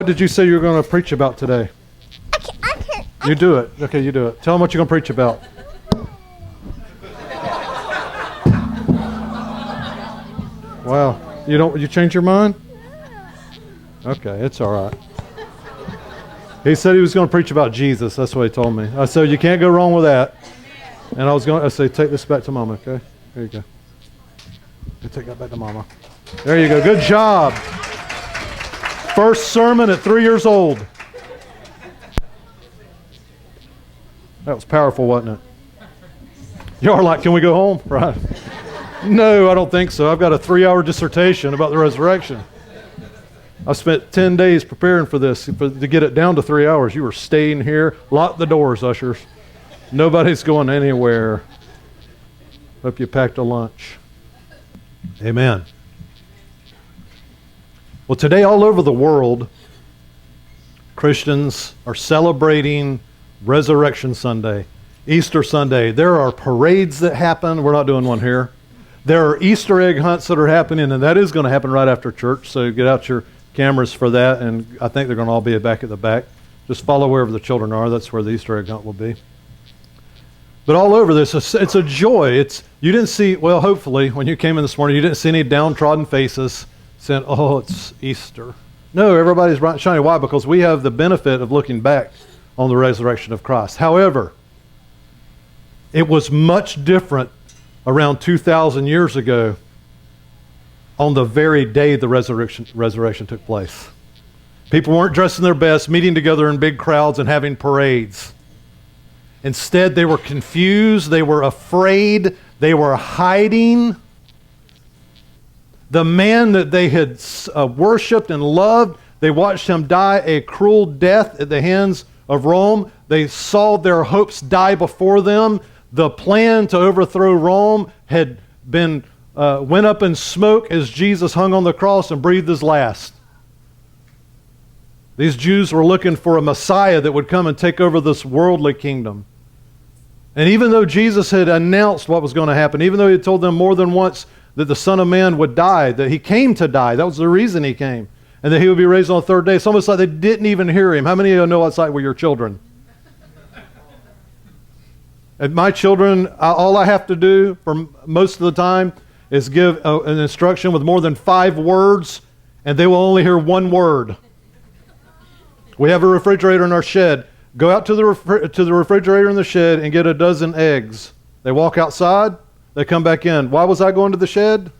What did you say you were going to preach about today? You do it. Okay, you do it. Tell them what you're going to preach about. Wow. You change your mind? Okay, it's all right. He said he was going to preach about Jesus. That's what he told me. I said, you can't go wrong with that. And I said, take this back to Mama, okay? Here you go. You take that back to Mama. There you go. Good job. First sermon at 3 years old. That was powerful, wasn't it? You are like, can we go home? Right. No, I don't think so. I've got a 3-hour dissertation about the resurrection. I spent 10 days preparing for this, to get it down to 3 hours. You were staying here. Lock the doors, ushers. Nobody's going anywhere. Hope you packed a lunch. Amen. Well, today all over the world, Christians are celebrating Resurrection Sunday, Easter Sunday. There are parades that happen. We're not doing one here. There are Easter egg hunts that are happening, and that is going to happen right after church, so get out your cameras for that, and I think they're going to all be back at the back. Just follow wherever the children are. That's where the Easter egg hunt will be. But all over this, it's a joy. You didn't see, well, hopefully, when you came in this morning, you didn't see any downtrodden faces saying, oh, it's Easter. No, everybody's bright and shiny. Why? Because we have the benefit of looking back on the resurrection of Christ. However, it was much different around 2,000 years ago on the very day the resurrection took place. People weren't dressed in their best, meeting together in big crowds and having parades. Instead, they were confused, they were afraid, they were hiding. The man that they had worshipped and loved, they watched him die a cruel death at the hands of Rome. They saw their hopes die before them. The plan to overthrow Rome had been went up in smoke as Jesus hung on the cross and breathed his last. These Jews were looking for a Messiah that would come and take over this worldly kingdom. And even though Jesus had announced what was going to happen, even though he had told them more than once that the Son of Man would die, that he came to die, that was the reason he came, and that he would be raised on the third day, it's almost like they didn't even hear him. How many of you know what it's like with your children? And my children, all I have to do for most of the time is give an instruction with more than 5 words, and they will only hear 1 word. We have a refrigerator in our shed. Go out to the refrigerator in the shed and get a dozen eggs. They walk outside, they come back in. Why was I going to the shed?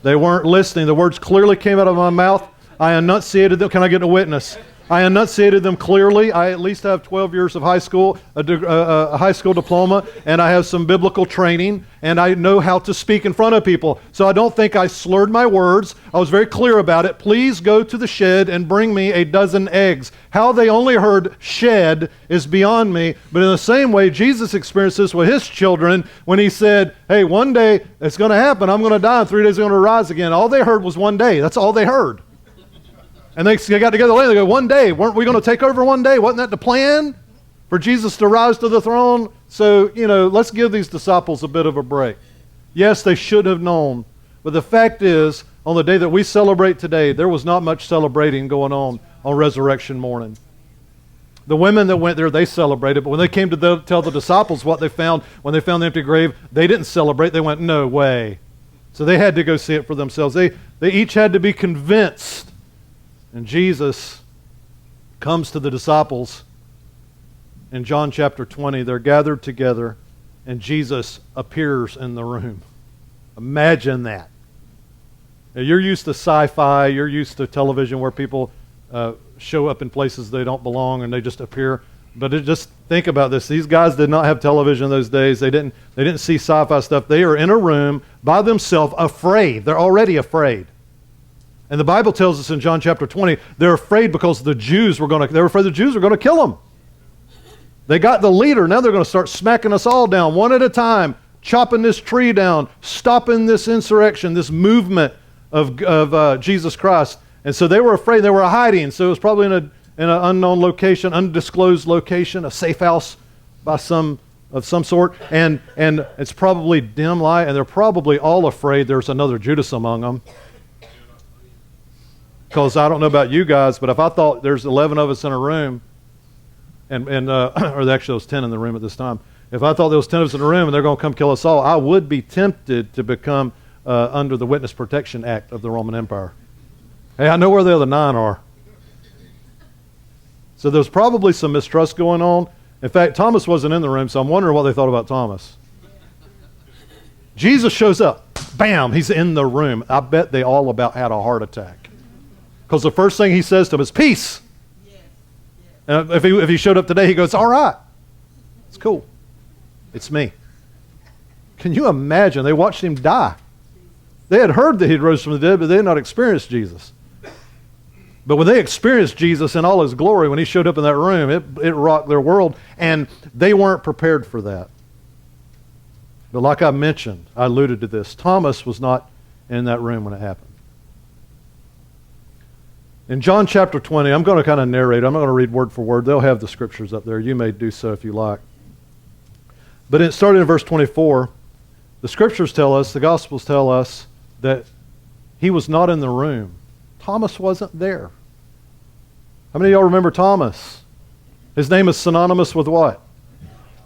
They weren't listening. The words clearly came out of my mouth. I enunciated them. Can I get a witness? I enunciated them clearly. I at least have 12 years of high school, a high school diploma, and I have some biblical training, and I know how to speak in front of people. So I don't think I slurred my words. I was very clear about it. Please go to the shed and bring me a dozen eggs. How they only heard shed is beyond me. But in the same way, Jesus experienced this with his children when he said, hey, one day it's going to happen. I'm going to die, and 3 days I'm going to rise again. All they heard was one day. That's all they heard. And they got together later, they go, one day, weren't we going to take over one day? Wasn't that the plan? For Jesus to rise to the throne? So, let's give these disciples a bit of a break. Yes, they should have known. But the fact is, on the day that we celebrate today, there was not much celebrating going on resurrection morning. The women that went there, they celebrated, but when they came to tell the disciples what they found, when they found the empty grave, they didn't celebrate. They went, no way. So they had to go see it for themselves. They each had to be convinced. And Jesus comes to the disciples in John chapter 20. They're gathered together, and Jesus appears in the room. Imagine that. Now, you're used to sci-fi. You're used to television where people show up in places they don't belong and they just appear. But just think about this. These guys did not have television those days. They didn't see sci-fi stuff. They are in a room by themselves, afraid. They're already afraid. And the Bible tells us in John chapter 20, they're afraid because they were afraid the Jews were going to kill them. They got the leader. Now they're going to start smacking us all down one at a time, chopping this tree down, stopping this insurrection, this movement of Jesus Christ. And so they were afraid. They were hiding. So it was probably in an unknown location, undisclosed location, a safe house of some sort. And it's probably dim light, and they're probably all afraid there's another Judas among them. Because I don't know about you guys, but if I thought there's 11 of us in a room, or actually there was 10 in the room at this time, if I thought there was 10 of us in a room and they're going to come kill us all, I would be tempted to become under the Witness Protection Act of the Roman Empire. Hey, I know where the other 9 are. So there's probably some mistrust going on. In fact, Thomas wasn't in the room, so I'm wondering what they thought about Thomas. Jesus shows up. Bam, he's in the room. I bet they all about had a heart attack. Because the first thing he says to them is, peace. And if he showed up today, he goes, all right. It's cool. It's me. Can you imagine? They watched him die. They had heard that he rose from the dead, but they had not experienced Jesus. But when they experienced Jesus in all his glory, when he showed up in that room, it rocked their world, and they weren't prepared for that. But like I mentioned, I alluded to this, Thomas was not in that room when it happened. In John chapter 20, I'm going to kind of narrate. I'm not going to read word for word. They'll have the scriptures up there. You may do so if you like. But it started in verse 24. The scriptures tell us, the Gospels tell us, that he was not in the room. Thomas wasn't there. How many of y'all remember Thomas? His name is synonymous with what?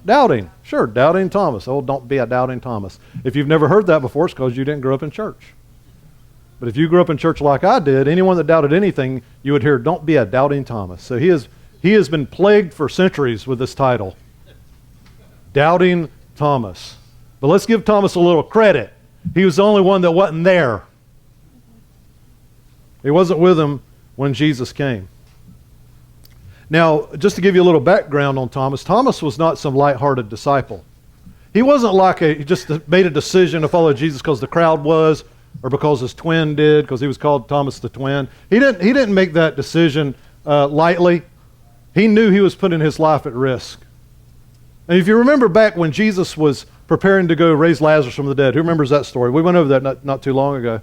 Doubting. Sure, doubting Thomas. Oh, don't be a doubting Thomas. If you've never heard that before, it's because you didn't grow up in church. But if you grew up in church like I did, anyone that doubted anything, you would hear, don't be a doubting Thomas. So he has been plagued for centuries with this title. Doubting Thomas. But let's give Thomas a little credit. He was the only one that wasn't there. He wasn't with him when Jesus came. Now, just to give you a little background on Thomas, Thomas was not some lighthearted disciple. He wasn't like he just made a decision to follow Jesus because the crowd was, or because his twin did, because he was called Thomas the twin. He didn't make that decision lightly. He knew he was putting his life at risk. And if you remember back when Jesus was preparing to go raise Lazarus from the dead, who remembers that story? We went over that not too long ago.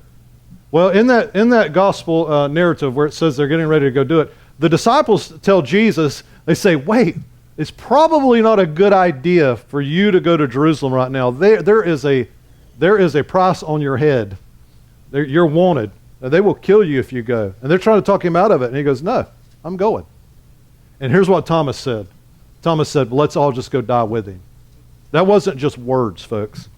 Well, in that gospel narrative where it says they're getting ready to go do it, the disciples tell Jesus, they say, wait, it's probably not a good idea for you to go to Jerusalem right now. There is a price on your head. You're wanted. They will kill you if you go. And they're trying to talk him out of it. And he goes, no, I'm going. And here's what Thomas said. Thomas said, well, let's all just go die with him. That wasn't just words, folks.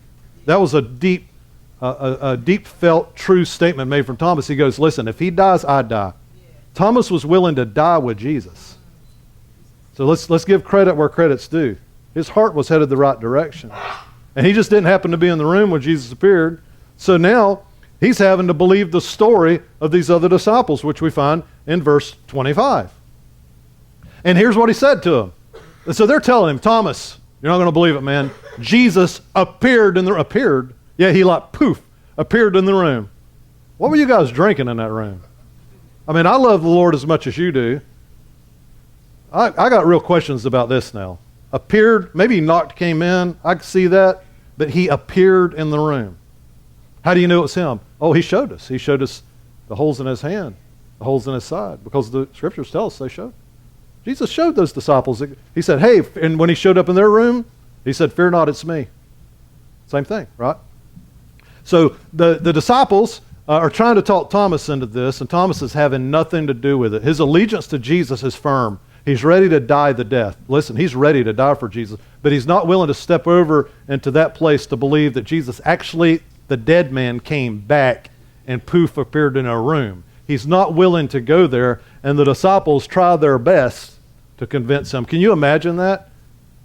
That was a deep felt, true statement made from Thomas. He goes, listen, if he dies, I die. Thomas was willing to die with Jesus. So let's give credit where credit's due. His heart was headed the right direction. And he just didn't happen to be in the room when Jesus appeared. So now he's having to believe the story of these other disciples, which we find in verse 25. And here's what he said to them. And so they're telling him, Thomas, you're not going to believe it, man. Jesus appeared. Yeah, he appeared in the room. What were you guys drinking in that room? I mean, I love the Lord as much as you do. I got real questions about this now. Appeared, maybe he came in. I can see that. But he appeared in the room. How do you know it was him? Oh, he showed us. He showed us the holes in his hand, the holes in his side, because the scriptures tell us they showed. Jesus showed those disciples. He said, hey, and when he showed up in their room, he said, fear not, it's me. Same thing, right? So the disciples are trying to talk Thomas into this, and Thomas is having nothing to do with it. His allegiance to Jesus is firm. He's ready to die the death. Listen, he's ready to die for Jesus, but he's not willing to step over into that place to believe that Jesus actually, the dead man, came back and appeared in a room. He's not willing to go there, and the disciples try their best to convince him. Can you imagine that?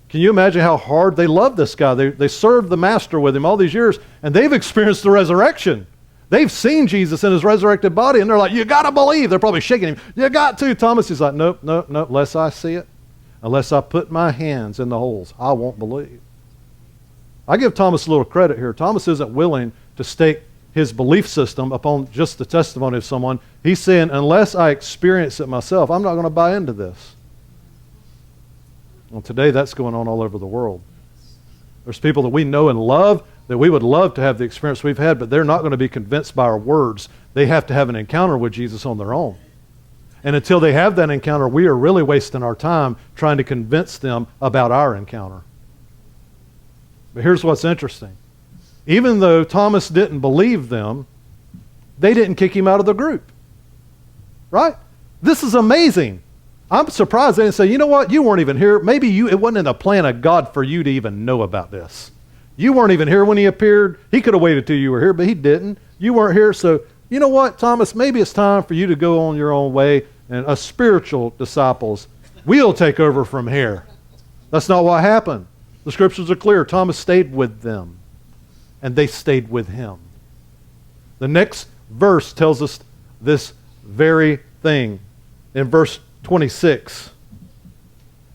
Can you imagine how hard they love this guy? They served the master with him all these years, and they've experienced the resurrection. They've seen Jesus in his resurrected body, and they're like, you got to believe. They're probably shaking him. You got to. Thomas is like, nope, unless I see it, unless I put my hands in the holes, I won't believe. I give Thomas a little credit here. Thomas isn't willing to stake his belief system upon just the testimony of someone. He's saying, unless I experience it myself, I'm not going to buy into this. Well, today that's going on all over the world. There's people that we know and love that we would love to have the experience we've had, but they're not going to be convinced by our words. They have to have an encounter with Jesus on their own. And until they have that encounter, we are really wasting our time trying to convince them about our encounter. But here's what's interesting. Even though Thomas didn't believe them, they didn't kick him out of the group. right? This is amazing. I'm surprised they didn't say, you know what, you weren't even here. Maybe it wasn't in the plan of God for you to even know about this. You weren't even here when he appeared. He could have waited till you were here, but he didn't. You weren't here, so you know what, Thomas, maybe it's time for you to go on your own way, and us spiritual disciples, we'll take over from here. That's not what happened. The scriptures are clear. Thomas stayed with them, and they stayed with him. The next verse tells us this very thing. In verse 26,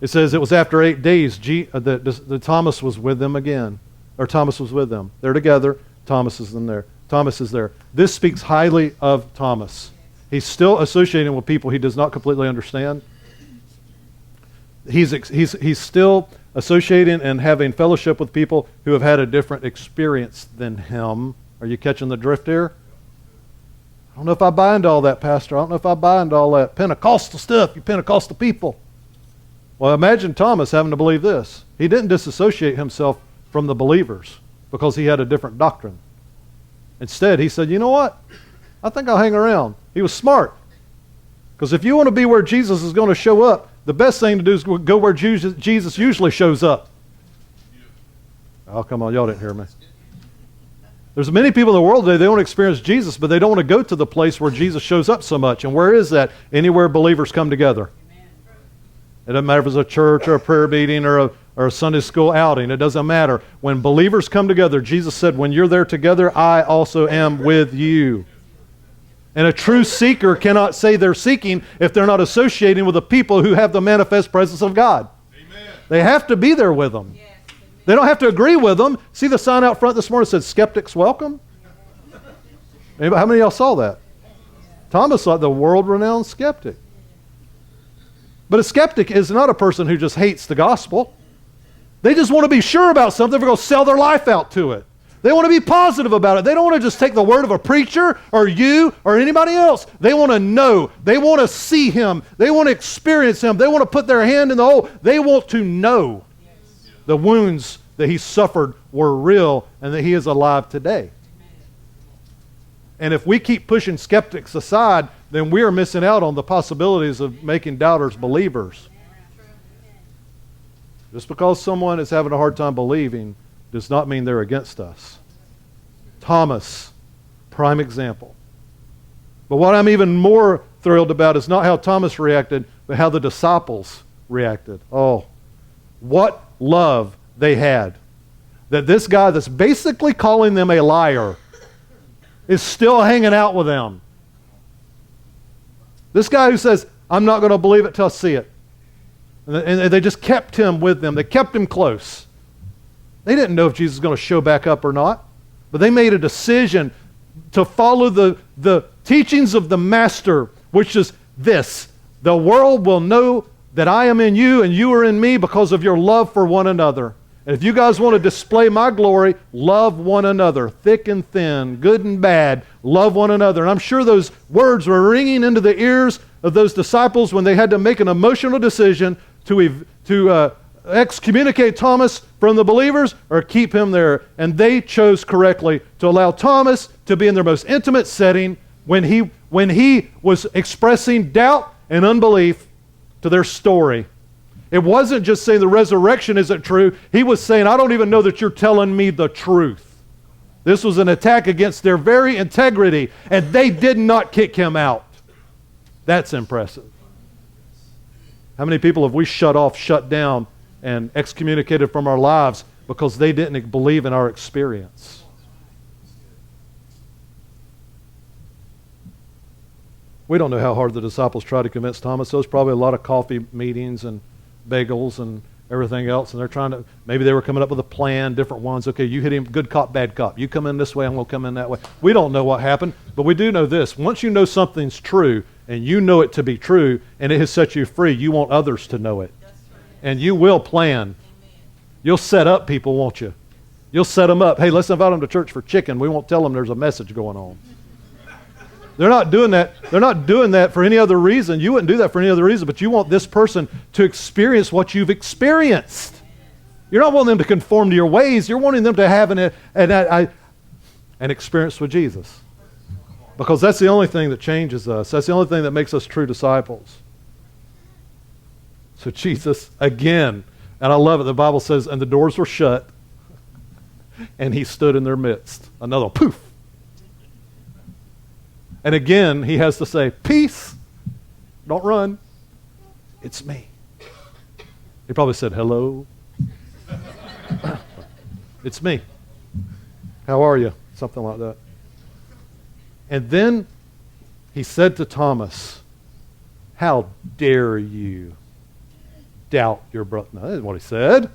it says, it was after 8 days the Thomas was with them again. Or Thomas was with them. They're together. Thomas is in there. Thomas is there. This speaks highly of Thomas. He's still associating with people he does not completely understand. He's still associating and having fellowship with people who have had a different experience than him. Are you catching the drift here? I don't know if I buy into all that, Pastor. I don't know if I buy into all that Pentecostal stuff, you Pentecostal people. Well, imagine Thomas having to believe this. He didn't disassociate himself from the believers because he had a different doctrine. Instead, he said, you know what? I think I'll hang around. He was smart. Because if you want to be where Jesus is going to show up, the best thing to do is go where Jesus usually shows up. Oh, come on, y'all didn't hear me. There's many people in the world today, they want to experience Jesus, but they don't want to go to the place where Jesus shows up so much. And where is that? Anywhere believers come together. It doesn't matter if it's a church or a prayer meeting or a Sunday school outing. It doesn't matter. When believers come together, Jesus said, when you're there together, I also am with you. And a true seeker cannot say they're seeking if they're not associating with the people who have the manifest presence of God. Amen. They have to be there with them. Yes. They don't have to agree with them. See the sign out front this morning that said, Skeptics Welcome? Anybody, how many of y'all saw that? Thomas saw the world-renowned skeptic. But a skeptic is not a person who just hates the gospel. They just want to be sure about something. They're going to sell their life out to it. They want to be positive about it. They don't want to just take the word of a preacher or you or anybody else. They want to know. They want to see him. They want to experience him. They want to put their hand in the hole. They want to know the wounds that he suffered were real and that he is alive today. And if we keep pushing skeptics aside, then we are missing out on the possibilities of making doubters believers. Just because someone is having a hard time believing does not mean they're against us. Thomas, prime example. But what I'm even more thrilled about is not how Thomas reacted, but how the disciples reacted. Oh, what love they had. That this guy that's basically calling them a liar is still hanging out with them. This guy who says, I'm not going to believe it till I see it. And they just kept him with them. They kept him close. They didn't know if Jesus was going to show back up or not. But they made a decision to follow the teachings of the Master, which is this. The world will know that I am in you and you are in me because of your love for one another. And if you guys want to display my glory, love one another. Thick and thin, good and bad, love one another. And I'm sure those words were ringing into the ears of those disciples when they had to make an emotional decision to excommunicate Thomas from the believers or keep him there. And they chose correctly to allow Thomas to be in their most intimate setting when he was expressing doubt and unbelief to their story. It wasn't just saying the resurrection isn't true. He was saying, I don't even know that you're telling me the truth. This was an attack against their very integrity, and they did not kick him out. That's impressive. How many people have we shut off, shut down, and excommunicated from our lives because they didn't believe in our experience? We don't know how hard the disciples tried to convince Thomas. There was probably a lot of coffee meetings and bagels and everything else, and they're trying to, maybe they were coming up with a plan, different ones. Okay, you hit him, good cop, bad cop. You come in this way, I'm going to come in that way. We don't know what happened, but we do know this. Once you know something's true, and you know it to be true, and it has set you free, you want others to know it. And you will plan. You'll set up people, won't you? You'll set them up. Hey, let's invite them to church for chicken. We won't tell them there's a message going on. They're not doing that. They're not doing that for any other reason. You wouldn't do that for any other reason, but you want this person to experience what you've experienced. You're not wanting them to conform to your ways. You're wanting them to have an experience with Jesus. Because that's the only thing that changes us. That's the only thing that makes us true disciples. So Jesus, again, and I love it, the Bible says, and the doors were shut, and he stood in their midst. Another poof. And again, he has to say, peace, don't run, it's me. He probably said, hello. It's me. How are you? Something like that. And then he said to Thomas, how dare you doubt your brother? No, that isn't what he said.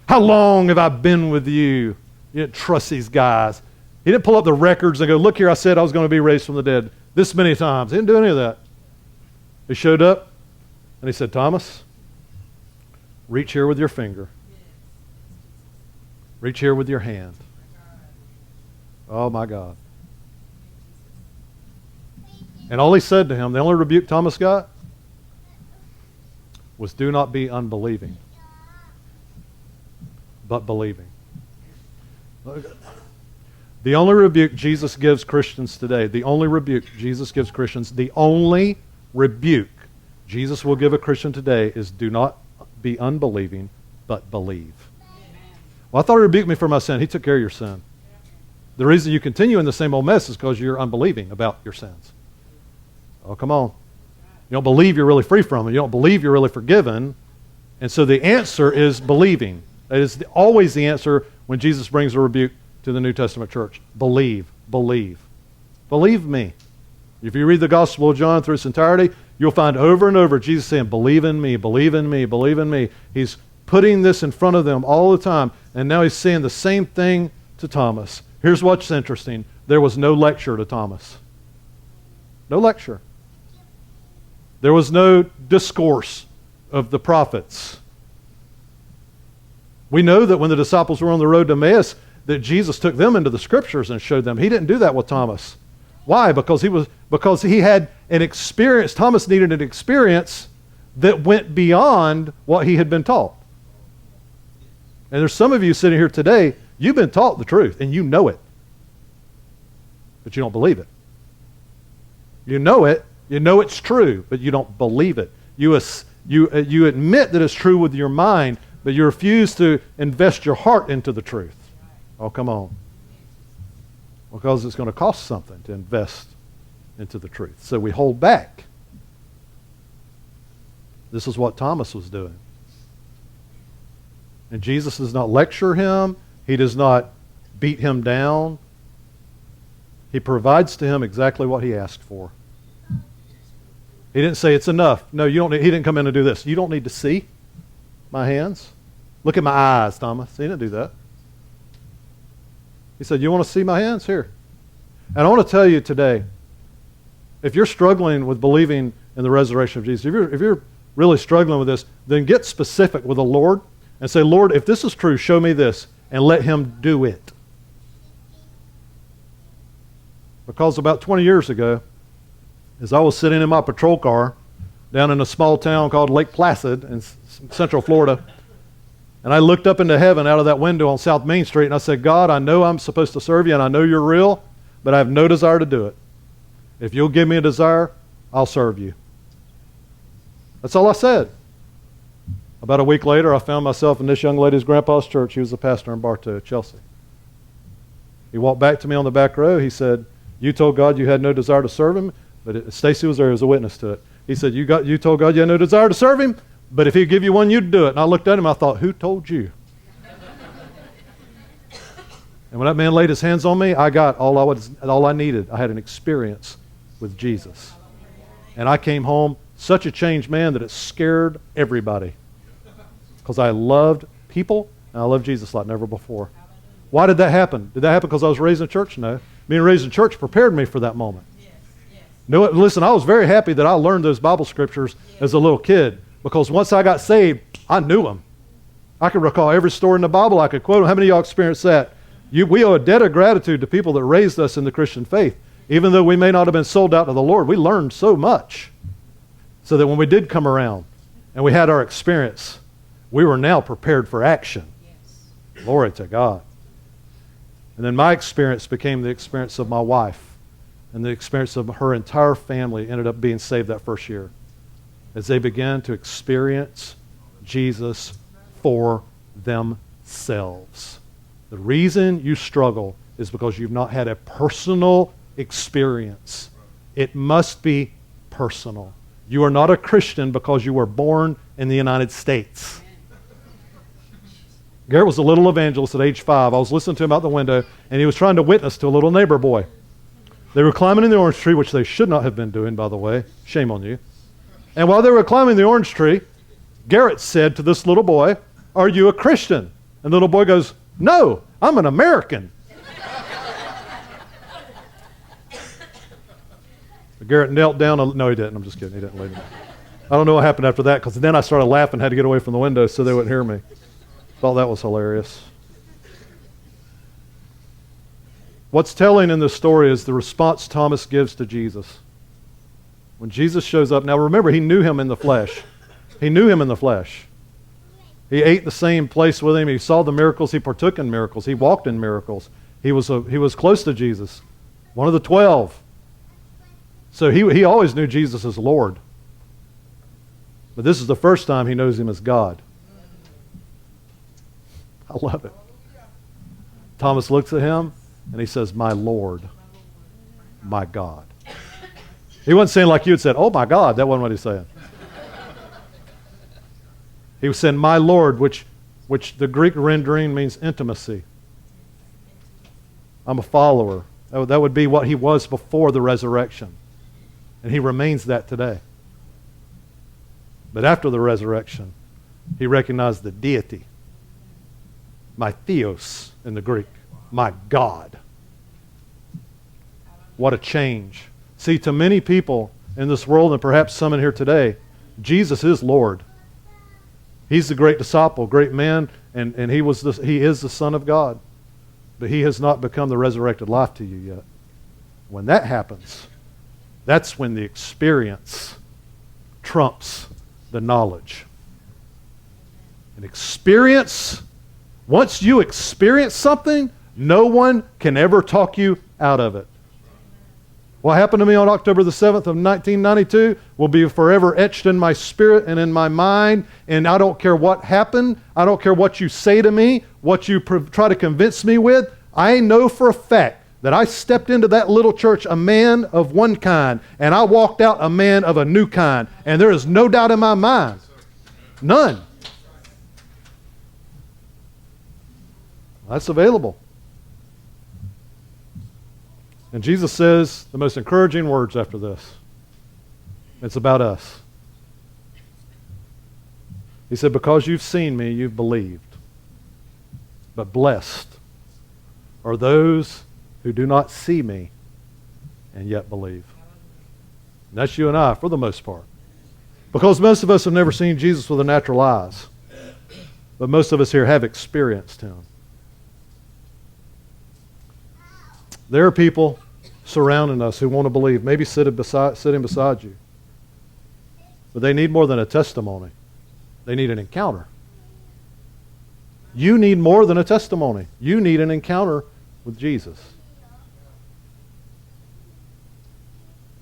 How long have I been with you? You didn't trust these guys. He didn't pull up the records and go, look here, I said I was going to be raised from the dead this many times. He didn't do any of that. He showed up and he said, Thomas, reach here with your finger. Reach here with your hand. Oh my God. And all he said to him, the only rebuke Thomas got, was do not be unbelieving, but believing. The only rebuke Jesus gives Christians today, the only rebuke Jesus gives Christians, the only rebuke Jesus will give a Christian today is do not be unbelieving, but believe. Well, I thought he rebuked me for my sin. He took care of your sin. The reason you continue in the same old mess is because you're unbelieving about your sins. Oh, come on. You don't believe you're really free from them. You don't believe you're really forgiven. And so the answer is believing. That is always the answer when Jesus brings a rebuke to the New Testament church. Believe, believe. Believe me. If you read the Gospel of John through its entirety, you'll find over and over Jesus saying, believe in me, believe in me, believe in me. He's putting this in front of them all the time. And now he's saying the same thing to Thomas. Here's what's interesting. There was no lecture to Thomas. No lecture. There was no discourse of the prophets. We know that when the disciples were on the road to Emmaus, that Jesus took them into the scriptures and showed them. He didn't do that with Thomas. Why? Because he had an experience. Thomas needed an experience that went beyond what he had been taught. And there's some of you sitting here today, you've been taught the truth and you know it, but you don't believe it. You know it. You know it's true, but you don't believe it. You admit that it's true with your mind, but you refuse to invest your heart into the truth. Oh, come on. Because it's going to cost something to invest into the truth. So we hold back. This is what Thomas was doing. And Jesus does not lecture him. He does not beat him down. He provides to him exactly what he asked for. He didn't say it's enough. No, you don't. He didn't come in and do this. You don't need to see my hands. Look at my eyes, Thomas. He didn't do that. He said, you want to see my hands? Here. And I want to tell you today, if you're struggling with believing in the resurrection of Jesus, if you're really struggling with this, then get specific with the Lord and say, Lord, if this is true, show me this, and let him do it. Because about 20 years ago, as I was sitting in my patrol car down in a small town called Lake Placid in Central Florida, and I looked up into heaven out of that window on South Main Street, and I said, God, I know I'm supposed to serve you, and I know you're real, but I have no desire to do it. If you'll give me a desire, I'll serve you. That's all I said. About a week later, I found myself in this young lady's grandpa's church. He was the pastor in Bartow, Chelsea. He walked back to me on the back row. He said, you told God you had no desire to serve him, but Stacy was there as a witness to it. He said, you told God you had no desire to serve him, but if he'd give you one, you'd do it. And I looked at him, I thought, who told you? And when that man laid his hands on me, I got all I needed. I had an experience with Jesus. And I came home such a changed man that it scared everybody. Because I loved people, and I loved Jesus like never before. Why did that happen? Did that happen because I was raised in church? No. Being raised in church prepared me for that moment. No, listen, I was very happy that I learned those Bible scriptures as a little kid, because once I got saved, I knew them. I could recall every story in the Bible. I could quote them. How many of y'all experienced that? We owe a debt of gratitude to people that raised us in the Christian faith. Even though we may not have been sold out to the Lord, we learned so much so that when we did come around and we had our experience, we were now prepared for action. Yes. Glory to God. And then my experience became the experience of my wife. and the experience of her entire family ended up being saved that first year as they began to experience Jesus for themselves. The reason you struggle is because you've not had a personal experience. It must be personal. You are not a Christian because you were born in the United States. Garrett was a little evangelist at age 5. I was listening to him out the window, and he was trying to witness to a little neighbor boy. They were climbing in the orange tree, which they should not have been doing, by the way. Shame on you. And while they were climbing the orange tree, Garrett said to this little boy, "Are you a Christian?" And the little boy goes, "No, I'm an American." Garrett knelt down. No, he didn't. I'm just kidding. He didn't lay down. I don't know what happened after that, because then I started laughing, had to get away from the window so they wouldn't hear me. Thought that was hilarious. What's telling in this story is the response Thomas gives to Jesus. When Jesus shows up, now remember, he knew him in the flesh. He knew him in the flesh. He ate the same place with him. He saw the miracles. He partook in miracles. He walked in miracles. He was close to Jesus, one of the 12. So he always knew Jesus as Lord. But this is the first time he knows him as God. I love it. Thomas looks at him and he says, "My Lord, my God." He wasn't saying like you had said, "Oh my God." That wasn't what he was saying. He was saying, "My Lord," which the Greek rendering means intimacy. I'm a follower. That would be what he was before the resurrection. And he remains that today. But after the resurrection, he recognized the deity. My theos in the Greek. My God. What a change. See, to many people in this world, and perhaps some in here today, Jesus is Lord. He's the great disciple, great man, and he is the Son of God. But he has not become the resurrected life to you yet. When that happens, that's when the experience trumps the knowledge. An experience, once you experience something, no one can ever talk you out of it. What happened to me on October the 7th of 1992 will be forever etched in my spirit and in my mind, and I don't care what happened. I don't care what you say to me, what you try to convince me with. I know for a fact that I stepped into that little church a man of one kind, and I walked out a man of a new kind, and there is no doubt in my mind. None. That's available. And Jesus says the most encouraging words after this. It's about us. He said, "Because you've seen me, you've believed. But blessed are those who do not see me and yet believe." And that's you and I, for the most part. Because most of us have never seen Jesus with our natural eyes. But most of us here have experienced him. There are people surrounding us who want to believe, maybe sitting beside you. But they need more than a testimony. They need an encounter. You need more than a testimony. You need an encounter with Jesus.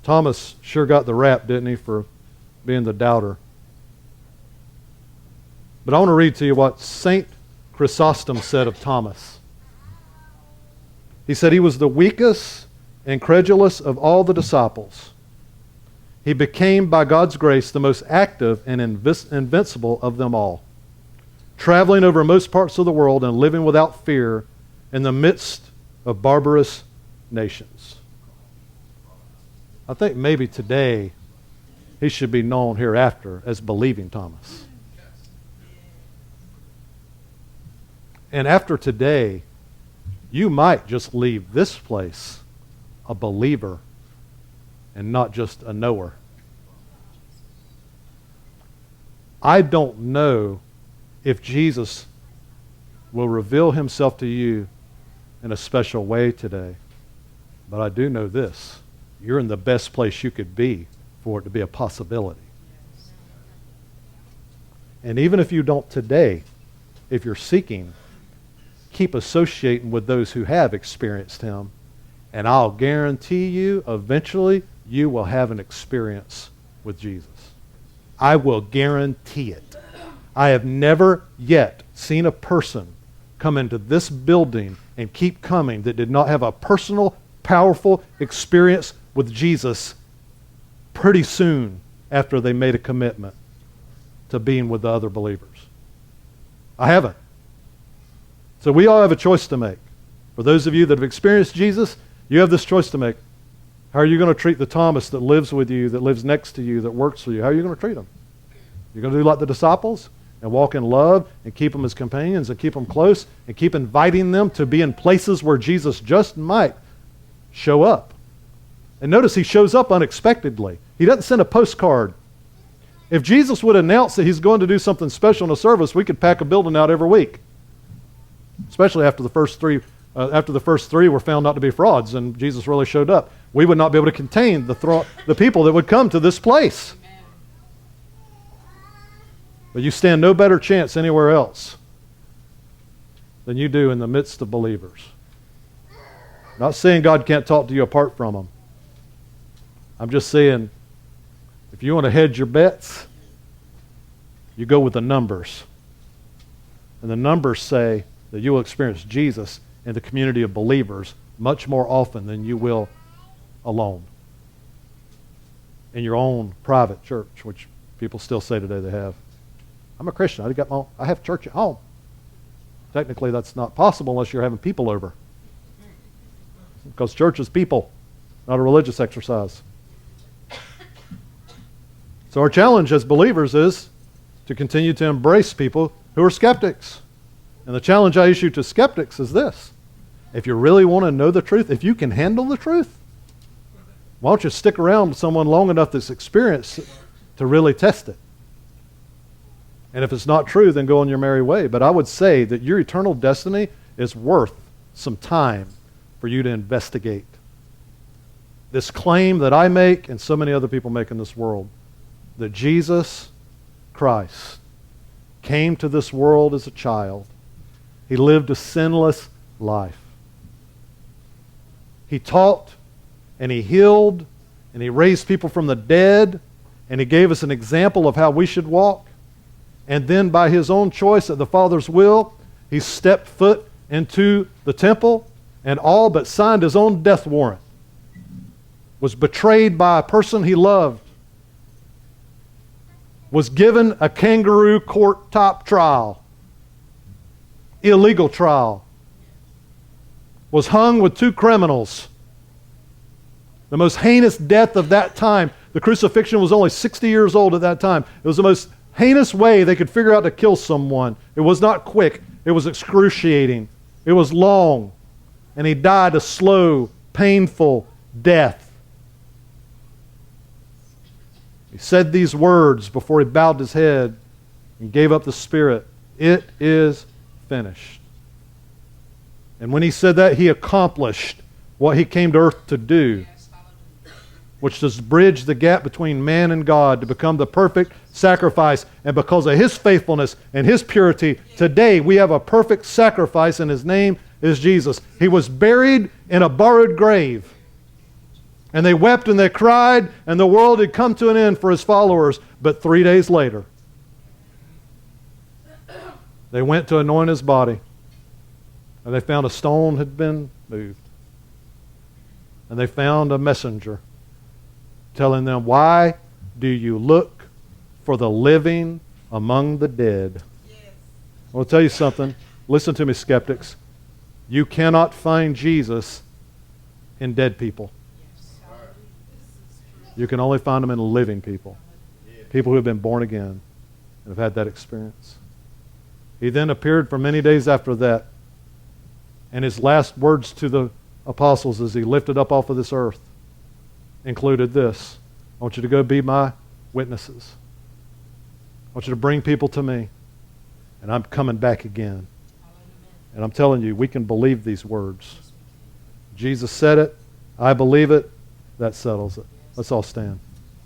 Thomas sure got the rap, didn't he, for being the doubter. But I want to read to you what St. Chrysostom said of Thomas. He said he was the weakest and credulous of all the disciples. He became, by God's grace, the most active and invincible of them all, traveling over most parts of the world and living without fear in the midst of barbarous nations. I think maybe today he should be known hereafter as Believing Thomas. And after today, you might just leave this place a believer and not just a knower. I don't know if Jesus will reveal himself to you in a special way today, but I do know this. You're in the best place you could be for it to be a possibility. And even if you don't today, if you're seeking, keep associating with those who have experienced him And I'll guarantee you, eventually, you will have an experience with Jesus. I will guarantee it. I have never yet seen a person come into this building and keep coming that did not have a personal, powerful experience with Jesus pretty soon after they made a commitment to being with the other believers. I haven't. So we all have a choice to make. For those of you that have experienced Jesus, you have this choice to make. How are you going to treat the Thomas that lives with you, that lives next to you, that works for you? How are you going to treat them? You're going to do like the disciples and walk in love and keep them as companions and keep them close and keep inviting them to be in places where Jesus just might show up. And notice he shows up unexpectedly. He doesn't send a postcard. If Jesus would announce that he's going to do something special in a service, we could pack a building out every week. Especially after the first three were found not to be frauds and Jesus really showed up. We would not be able to contain the people that would come to this place. But you stand no better chance anywhere else than you do in the midst of believers. Not saying God can't talk to you apart from them. I'm just saying, if you want to hedge your bets, you go with the numbers. And the numbers say that you will experience Jesus in the community of believers much more often than you will alone. In your own private church, which people still say today they have. I'm a Christian. I have church at home. Technically, that's not possible unless you're having people over. Because church is people, not a religious exercise. So our challenge as believers is to continue to embrace people who are skeptics. And the challenge I issue to skeptics is this. If you really want to know the truth, if you can handle the truth, why don't you stick around with someone long enough that's experienced to really test it? And if it's not true, then go on your merry way. But I would say that your eternal destiny is worth some time for you to investigate. This claim that I make and so many other people make in this world, that Jesus Christ came to this world as a child. He lived a sinless life. He taught and he healed and he raised people from the dead and he gave us an example of how we should walk. And then by his own choice at the Father's will, he stepped foot into the temple and all but signed his own death warrant. Was betrayed by a person he loved. Was given a kangaroo court top trial. Illegal trial. Was hung with 2 criminals. The most heinous death of that time. The crucifixion was only 60 years old at that time. It was the most heinous way they could figure out to kill someone. It was not quick. It was excruciating. It was long. And he died a slow, painful death. He said these words before he bowed his head and gave up the spirit. It is finished. And when he said that, he accomplished what he came to earth to do, which is bridge the gap between man and God to become the perfect sacrifice. And because of his faithfulness and his purity, today we have a perfect sacrifice, and his name is Jesus. He was buried in a borrowed grave. And they wept and they cried, and the world had come to an end for his followers. But 3 days later, they went to anoint his body, and they found a stone had been moved. And they found a messenger telling them, why do you look for the living among the dead? Yes. I want to tell you something. Listen to me, skeptics. You cannot find Jesus in dead people. You can only find them in living people. People who have been born again and have had that experience. He then appeared for many days after that. And his last words to the apostles as he lifted up off of this earth included this. I want you to go be my witnesses. I want you to bring people to me. And I'm coming back again. And I'm telling you, we can believe these words. Jesus said it. I believe it. That settles it. Let's all stand.